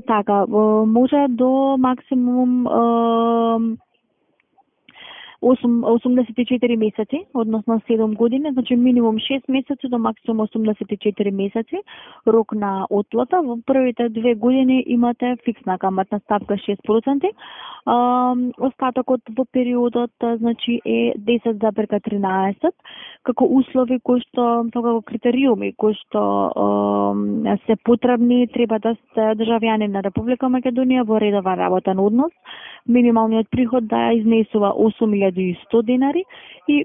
Така, може до максимум 84 месеци, односно 7 години, значи минимум 6 месеци до максимум 84 месеци, рок на отплата. Во првите 2 години имате фиксна каматна ставка 6%, остатокот во периодот значи е 10,13, како услови кои што, како критериуми кои што се потребни, треба да сте државјани на Република Македонија во редовен работен однос, минималниот приход да изнесува 8.100 денари и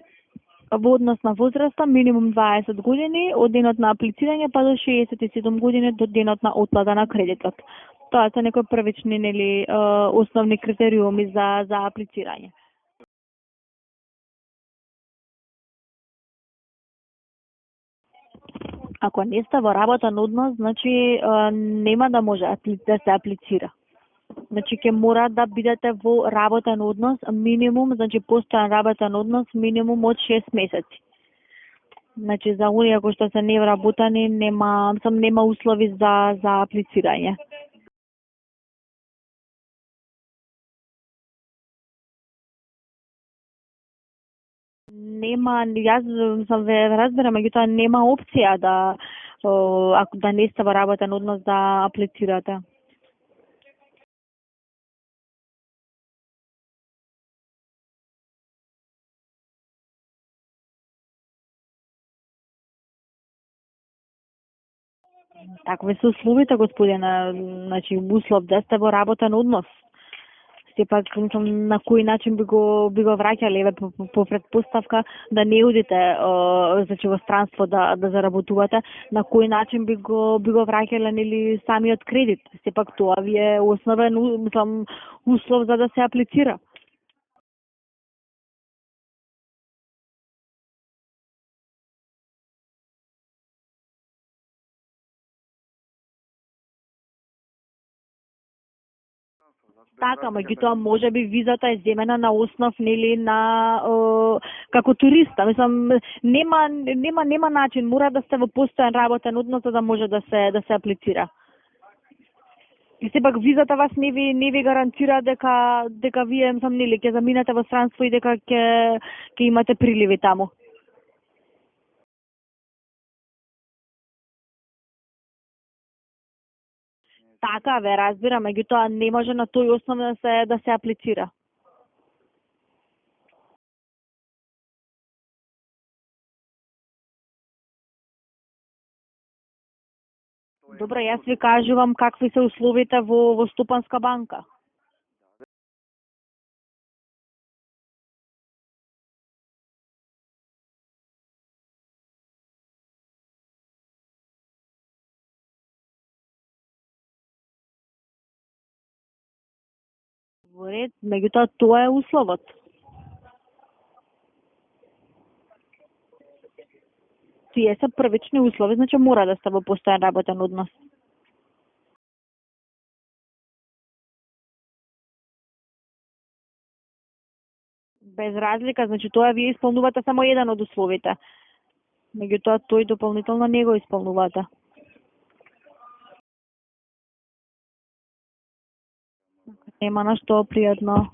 во однос на возраста минимум 20 години од денот на аплицирање па до 67 години до денот на отплата на кредитот. Тоа се некои првични основни критериуми за аплицирање. Ако не сте во работен однос, значи нема да може да се аплицира. Значи ќе мора да бидете во работен однос минимум, значи постојан работен однос минимум од 6 месеци. Значи за оние кои што се невработени нема услови за аплицирање. Јас сам ве разбирам, меѓутоа нема опција ако да не сте во работен однос да аплицирате. Такви се условите, господине, значи услов да сте во работен однос. Сепак, мислам, на кој начин би го враќале, еве по претпоставка да не одите значи во странство да заработувате, на кој начин би го враќале нели самиот кредит. Сепак тоа ви е основен, мислам, услов за да се аплицира. Така, меѓутоа можеби визата е земена на основ нели на како туриста. Мислам нема начин, мора да сте во постојан работен однос за да може да се аплицира. И сепак визата вас не ви гарантира дека вие мислам нели ќе заминете во странство и дека ќе имате приливи таму. Така ве разбирам, меѓутоа не може на тој основ да се аплицира. Добро, јас ви кажувам какви се условите во Стопанска банка. Во ред, меѓутоа тоа е условот. Тие се првични услови, значи мора да сте во постојан работен однос. Без разлика, значи тоа вие исполнувате само еден од условите. Меѓутоа тој дополнително не го исполнувате. Нема на што, пријатно.